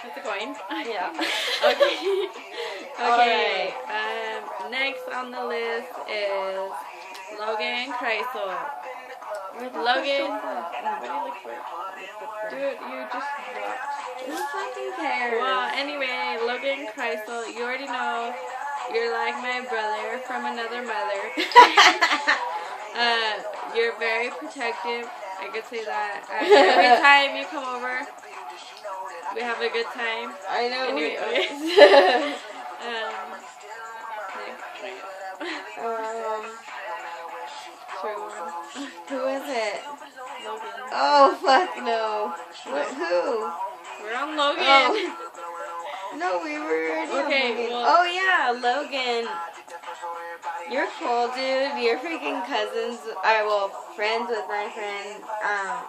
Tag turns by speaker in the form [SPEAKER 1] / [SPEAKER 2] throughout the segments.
[SPEAKER 1] How's it going?
[SPEAKER 2] Yeah.
[SPEAKER 1] Okay. Okay.
[SPEAKER 2] Alright.
[SPEAKER 1] Next on the list is Logan Kreisel.
[SPEAKER 2] Where the
[SPEAKER 1] Logan.
[SPEAKER 2] fuck
[SPEAKER 1] What do you look for? Dude, you just dropped.
[SPEAKER 2] Who fucking cares?
[SPEAKER 1] Well, anyway, Logan Kreisel, you already know you're like my brother from another mother. You're very protective. I could say that. Every time you come over, we have a good time.
[SPEAKER 2] I know.
[SPEAKER 1] Anyway, okay.
[SPEAKER 2] Who is it?
[SPEAKER 1] Logan.
[SPEAKER 2] Oh, fuck no. Who?
[SPEAKER 1] We're on Logan.
[SPEAKER 2] Oh. No, we were already on Logan.
[SPEAKER 1] Well,
[SPEAKER 2] oh, yeah, Logan. You're cool, dude. You're freaking cousins. Friends with my friend.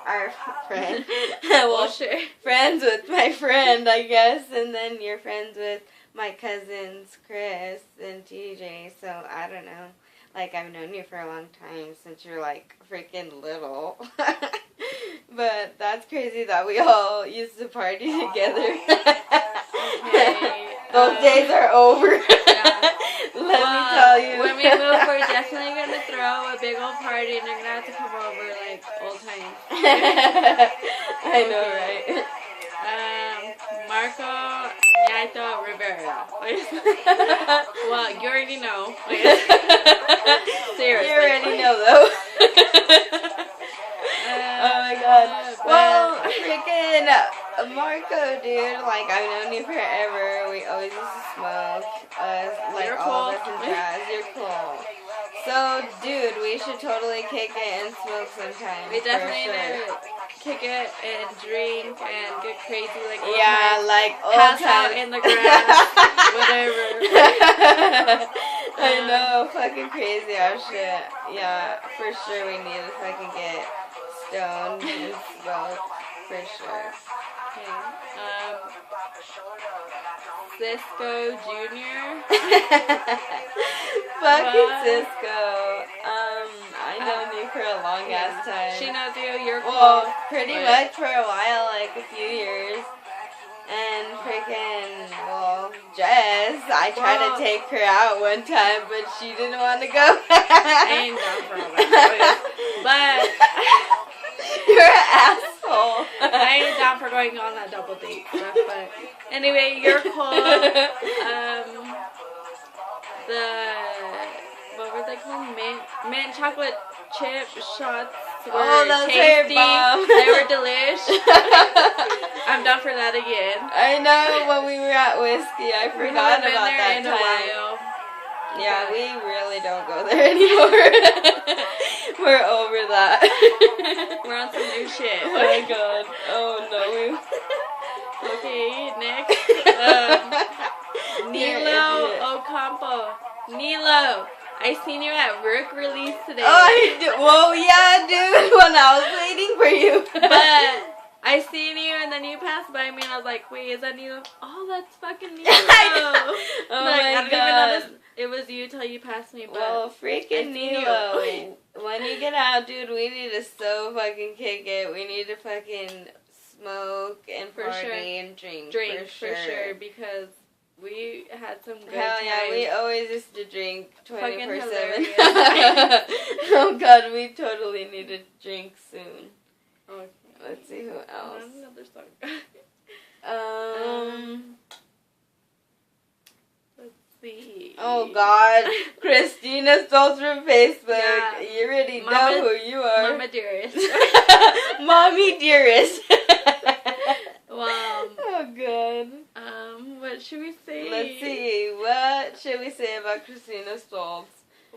[SPEAKER 2] Our friend. Well,
[SPEAKER 1] sure.
[SPEAKER 2] Friends with my friend, I guess. And then you're friends with my cousins, Chris and TJ. So, I don't know. Like, I've known you for a long time since you're, like, freaking little. But that's crazy that we all used to party together.
[SPEAKER 1] Okay.
[SPEAKER 2] Those days are over.
[SPEAKER 1] Yeah.
[SPEAKER 2] Let me tell you.
[SPEAKER 1] When we move, we're definitely going to throw a big old party and you're going to have to come over like old times.
[SPEAKER 2] I know, right?
[SPEAKER 1] Marco Nieto Rivera. Well, you already know. Seriously.
[SPEAKER 2] You already know, though. Oh my god. Well, freaking Marco, dude, like, I've known you forever. We always used to smoke. Like,
[SPEAKER 1] You're
[SPEAKER 2] all
[SPEAKER 1] cool.
[SPEAKER 2] of us in jazz. You're cool. So, dude, we should totally kick it and smoke sometime.
[SPEAKER 1] We definitely
[SPEAKER 2] for sure.
[SPEAKER 1] need to kick it and drink and get crazy like old
[SPEAKER 2] Yeah,
[SPEAKER 1] times.
[SPEAKER 2] like old
[SPEAKER 1] Pass
[SPEAKER 2] times.
[SPEAKER 1] out in the grass, whatever.
[SPEAKER 2] I know, fucking crazy our shit. Yeah, for sure we need to fucking get stoned and smoke, for sure.
[SPEAKER 1] Okay. Cisco Jr.
[SPEAKER 2] Fucking Cisco. I known you for a long ass time.
[SPEAKER 1] She knows you, you're cool.
[SPEAKER 2] Well, pretty much for a while, like a few years. And freaking, Jess, I tried to take her out one time, but she didn't want to go.
[SPEAKER 1] I ain't down for all that. But
[SPEAKER 2] you're an asshole.
[SPEAKER 1] I ain't down for going on that double date stuff. But anyway, you're cool. What were they called? Mint chocolate chip shots were
[SPEAKER 2] those
[SPEAKER 1] tasty.
[SPEAKER 2] were bomb.
[SPEAKER 1] They were delish. I'm down for that again.
[SPEAKER 2] I know, when we were at Whiskey, I forgot about that time.
[SPEAKER 1] A while.
[SPEAKER 2] Yeah, we really don't go there anymore. We're over that.
[SPEAKER 1] We're on some new shit.
[SPEAKER 2] Oh my god. Oh no.
[SPEAKER 1] Okay, next. Nilo Ocampo. Nilo, I seen you at work release today.
[SPEAKER 2] Whoa, yeah, dude. When I was waiting for you.
[SPEAKER 1] But I seen you and then you passed by me and I was like, wait, is that Nilo? Oh, that's fucking Nilo.
[SPEAKER 2] Oh
[SPEAKER 1] like,
[SPEAKER 2] my
[SPEAKER 1] I didn't
[SPEAKER 2] god.
[SPEAKER 1] even notice it was you till you passed me. But
[SPEAKER 2] well, freaking Nilo. When you get out, dude, we need to so fucking kick it. We need to fucking smoke and party and drink.
[SPEAKER 1] For sure, because we had some good
[SPEAKER 2] Hell yeah,
[SPEAKER 1] times.
[SPEAKER 2] we always used to drink 24/7.
[SPEAKER 1] hilarious.
[SPEAKER 2] Oh god, we totally need to drink soon.
[SPEAKER 1] Okay.
[SPEAKER 2] Let's see who else.
[SPEAKER 1] Another song. Let's see.
[SPEAKER 2] Oh god, Christina Stoltz from Facebook.
[SPEAKER 1] Yeah.
[SPEAKER 2] You already know who you are.
[SPEAKER 1] Mama dearest.
[SPEAKER 2] Mommy dearest.
[SPEAKER 1] Wow.
[SPEAKER 2] Oh god.
[SPEAKER 1] What should we say?
[SPEAKER 2] Let's see. What should we say about Christina Stoltz?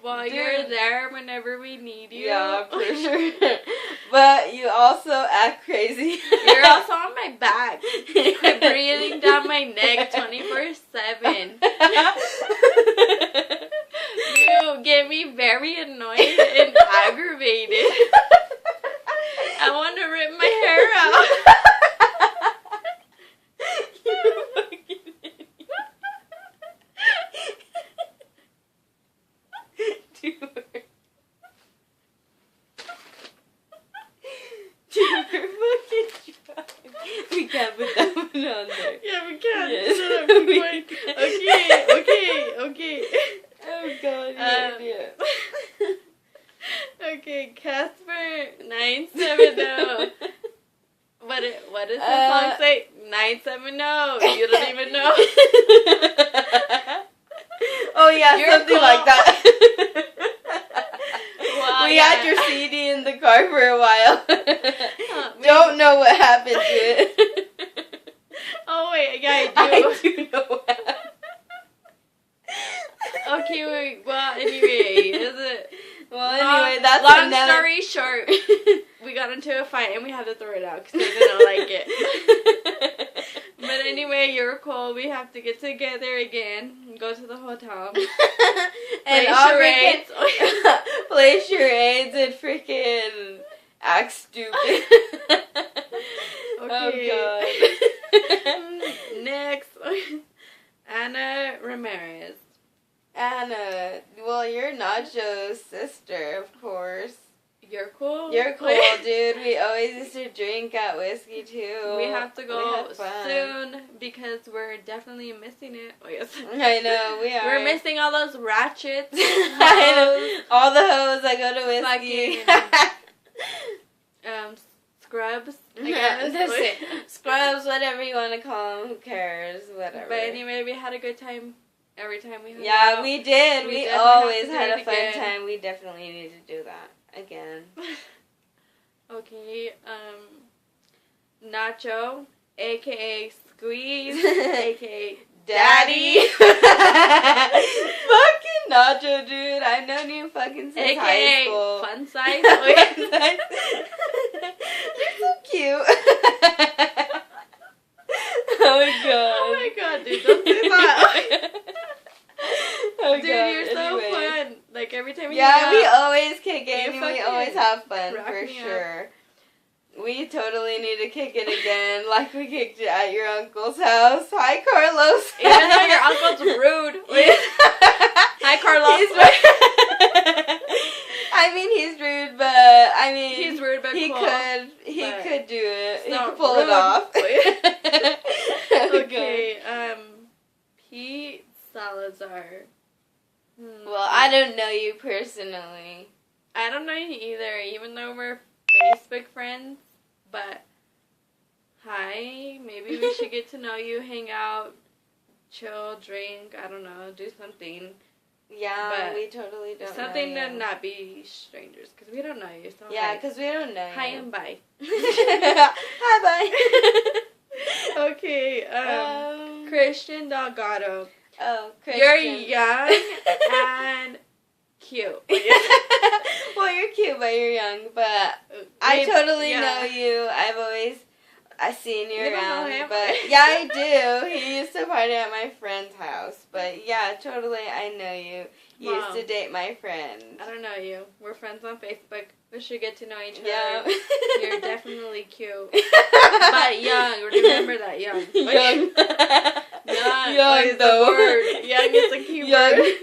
[SPEAKER 1] Well,
[SPEAKER 2] Dude.
[SPEAKER 1] you're there whenever we need you.
[SPEAKER 2] Yeah, for sure. But you also act crazy.
[SPEAKER 1] You're also on my back. You're breathing down my neck 24/7. You get me very annoyed and aggravated. I want to rip my hair out.
[SPEAKER 2] We can't put that one on there.
[SPEAKER 1] Yeah, we can.
[SPEAKER 2] Yes.
[SPEAKER 1] Shut up, keep going. Okay.
[SPEAKER 2] Oh god, yeah.
[SPEAKER 1] Okay, Casper 970. What does the song say? 970. You don't even know.
[SPEAKER 2] Oh yeah,
[SPEAKER 1] You're
[SPEAKER 2] something
[SPEAKER 1] cool.
[SPEAKER 2] like that.
[SPEAKER 1] Well,
[SPEAKER 2] we
[SPEAKER 1] yeah.
[SPEAKER 2] had your CD in the car for a while. Don't know what happened to it.
[SPEAKER 1] Oh wait, yeah, I do.
[SPEAKER 2] I do know what happened.
[SPEAKER 1] Okay, wait. Well, anyway, is it?
[SPEAKER 2] Well, anyway, that's
[SPEAKER 1] long
[SPEAKER 2] another...
[SPEAKER 1] story short. We got into a fight and we had to throw it out because they didn't like it. But anyway, you're cool. We have to get together again. Go to the hotel.
[SPEAKER 2] And
[SPEAKER 1] play charades.
[SPEAKER 2] Play charades and freaking act stupid.
[SPEAKER 1] Okay.
[SPEAKER 2] Oh god.
[SPEAKER 1] Next, Anna Ramirez.
[SPEAKER 2] Anna, well, you're Nacho's sister, of course.
[SPEAKER 1] You're cool.
[SPEAKER 2] You're cool, dude. We always used to drink at Whiskey, too.
[SPEAKER 1] We have to go
[SPEAKER 2] had fun.
[SPEAKER 1] soon because we're definitely missing it. Oh, yes.
[SPEAKER 2] I know, we are.
[SPEAKER 1] We're missing all those ratchets.
[SPEAKER 2] I know. All the hoes that go to Whiskey.
[SPEAKER 1] Scrubs, I guess.
[SPEAKER 2] That's it. Scrubs, whatever you want to call them. Who cares? Whatever.
[SPEAKER 1] But anyway, we had a good time every time we hung
[SPEAKER 2] Yeah,
[SPEAKER 1] out.
[SPEAKER 2] we did. We
[SPEAKER 1] definitely
[SPEAKER 2] always
[SPEAKER 1] have to
[SPEAKER 2] had
[SPEAKER 1] do
[SPEAKER 2] a fun
[SPEAKER 1] it again.
[SPEAKER 2] time. We definitely need to do that again.
[SPEAKER 1] Okay, Nacho, a.k.a. Squeeze, a.k.a. Daddy.
[SPEAKER 2] Fucking Nacho, dude. I've known you fucking since high
[SPEAKER 1] a.k.a.
[SPEAKER 2] school.
[SPEAKER 1] Fun Size.
[SPEAKER 2] You're so cute. Oh my god.
[SPEAKER 1] Oh my god, dude, don't say that.
[SPEAKER 2] Oh
[SPEAKER 1] Dude,
[SPEAKER 2] god.
[SPEAKER 1] you're so
[SPEAKER 2] Anyways.
[SPEAKER 1] fun. Like, every time we
[SPEAKER 2] Yeah,
[SPEAKER 1] hang
[SPEAKER 2] we
[SPEAKER 1] out,
[SPEAKER 2] always kick it
[SPEAKER 1] You
[SPEAKER 2] and we
[SPEAKER 1] fucking
[SPEAKER 2] always have fun,
[SPEAKER 1] crack
[SPEAKER 2] for
[SPEAKER 1] me up.
[SPEAKER 2] sure. We totally need to kick it again, like we kicked it at your uncle's house. Hi, Carlos.
[SPEAKER 1] even though your uncle's rude. Hi, Carlos.
[SPEAKER 2] I mean, he's rude, but I mean,
[SPEAKER 1] He's rude, but
[SPEAKER 2] he
[SPEAKER 1] cool.
[SPEAKER 2] could do it. He
[SPEAKER 1] not
[SPEAKER 2] could pull it
[SPEAKER 1] rude.
[SPEAKER 2] off.
[SPEAKER 1] Okay, Pete Salazar.
[SPEAKER 2] Well, I don't know you personally.
[SPEAKER 1] I don't know you either, even though we're Facebook friends, but hi, maybe we should get to know you, hang out, chill, drink, I don't know, do something.
[SPEAKER 2] Yeah,
[SPEAKER 1] But
[SPEAKER 2] we totally don't
[SPEAKER 1] Something
[SPEAKER 2] know
[SPEAKER 1] to
[SPEAKER 2] you.
[SPEAKER 1] not be strangers, because we don't know you, so
[SPEAKER 2] Yeah, because we don't know
[SPEAKER 1] hi
[SPEAKER 2] you.
[SPEAKER 1] and bye.
[SPEAKER 2] Hi, bye.
[SPEAKER 1] Okay, Christian Delgado.
[SPEAKER 2] Oh, Christian.
[SPEAKER 1] You're young and cute.
[SPEAKER 2] Well, you're cute, but you're young. But I totally know you. I've seen you
[SPEAKER 1] You don't know
[SPEAKER 2] around.
[SPEAKER 1] him?
[SPEAKER 2] But yeah, I do. He used to party at my friend's house. But yeah, totally, I know you. You used to date my friend.
[SPEAKER 1] I don't know you. We're friends on Facebook. We should get to know each other.
[SPEAKER 2] Yeah.
[SPEAKER 1] You're definitely cute. But young. Remember that, young.
[SPEAKER 2] Young.
[SPEAKER 1] Young is
[SPEAKER 2] though.
[SPEAKER 1] the word. Young is the key
[SPEAKER 2] Young.
[SPEAKER 1] word.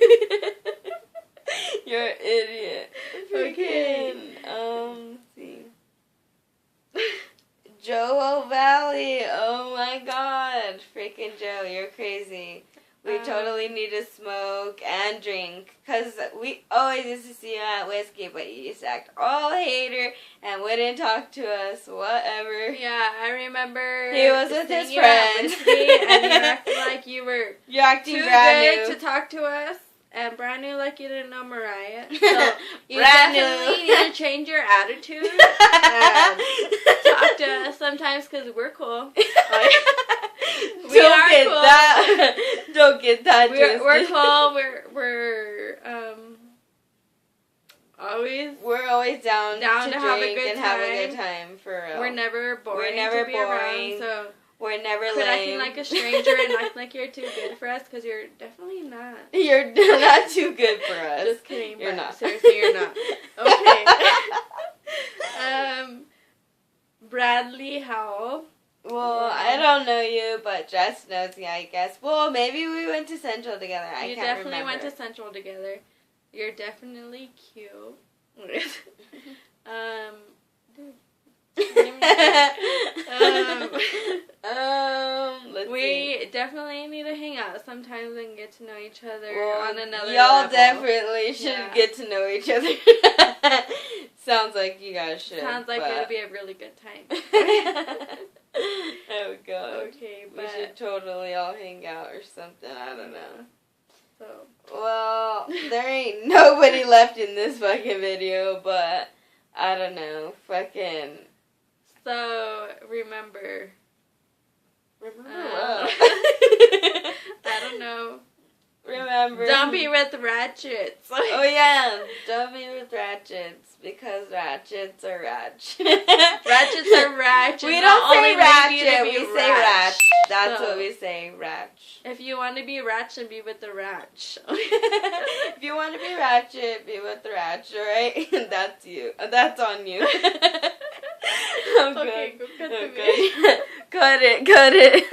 [SPEAKER 2] You're an idiot.
[SPEAKER 1] Okay.
[SPEAKER 2] Let's see. Joe O'Valley. Oh my god. Freaking Joe, you're crazy. We totally need to smoke and drink. Because we always used to see you at Whiskey, but you used to act all hater and wouldn't talk to us, whatever.
[SPEAKER 1] Yeah, I remember.
[SPEAKER 2] He was with his
[SPEAKER 1] seeing you at
[SPEAKER 2] friends.
[SPEAKER 1] Whiskey, and you acted like you were
[SPEAKER 2] You're acting
[SPEAKER 1] too
[SPEAKER 2] brand
[SPEAKER 1] good
[SPEAKER 2] new.
[SPEAKER 1] to talk to us. And brand new like you didn't know Mariah. So you
[SPEAKER 2] Brand
[SPEAKER 1] definitely
[SPEAKER 2] new.
[SPEAKER 1] need to change your attitude. And talk to us sometimes because we're cool. We
[SPEAKER 2] Don't
[SPEAKER 1] are
[SPEAKER 2] get
[SPEAKER 1] cool.
[SPEAKER 2] that. Don't get that.
[SPEAKER 1] We're cool. We're always.
[SPEAKER 2] We're always down to
[SPEAKER 1] have a
[SPEAKER 2] drink
[SPEAKER 1] good
[SPEAKER 2] and have a good
[SPEAKER 1] time.
[SPEAKER 2] time, for real.
[SPEAKER 1] We're never boring.
[SPEAKER 2] We're never
[SPEAKER 1] to be
[SPEAKER 2] boring.
[SPEAKER 1] Around, so
[SPEAKER 2] We're never
[SPEAKER 1] quit
[SPEAKER 2] lame.
[SPEAKER 1] acting like a stranger and acting like you're too good for us because you're definitely not.
[SPEAKER 2] You're not too good for us.
[SPEAKER 1] Just kidding.
[SPEAKER 2] You're
[SPEAKER 1] but
[SPEAKER 2] not.
[SPEAKER 1] Seriously, you're not. Okay. Bradley Howell.
[SPEAKER 2] Well, I don't know you, but Jess knows me, I guess. Well, maybe we went to Central together. I
[SPEAKER 1] You
[SPEAKER 2] can't
[SPEAKER 1] definitely
[SPEAKER 2] remember.
[SPEAKER 1] went to Central together. You're definitely cute. Dude,
[SPEAKER 2] Let's see.
[SPEAKER 1] We definitely need to hang out sometimes and get to know each other on another
[SPEAKER 2] y'all
[SPEAKER 1] level.
[SPEAKER 2] definitely should get to know each other. Sounds like you guys should.
[SPEAKER 1] Sounds like it would be a really good time.
[SPEAKER 2] Oh god.
[SPEAKER 1] Okay,
[SPEAKER 2] we
[SPEAKER 1] but
[SPEAKER 2] should totally all hang out or something. I don't know.
[SPEAKER 1] So.
[SPEAKER 2] Well, there ain't nobody left in this fucking video, but I don't know. Fucking.
[SPEAKER 1] So remember.
[SPEAKER 2] Remember
[SPEAKER 1] what?
[SPEAKER 2] I
[SPEAKER 1] don't know.
[SPEAKER 2] Remember.
[SPEAKER 1] Don't be with ratchets.
[SPEAKER 2] Oh yeah, don't be with ratchets because ratchets are ratch.
[SPEAKER 1] Ratchets are ratch.
[SPEAKER 2] We don't say ratchet, we say
[SPEAKER 1] ratch.
[SPEAKER 2] ratch. That's what we say, ratch.
[SPEAKER 1] If you want to be ratch, then be with the ratch.
[SPEAKER 2] If you want to be ratchet, be with the ratch, alright? That's you. That's on you.
[SPEAKER 1] Okay, go cut the video.
[SPEAKER 2] Cut it.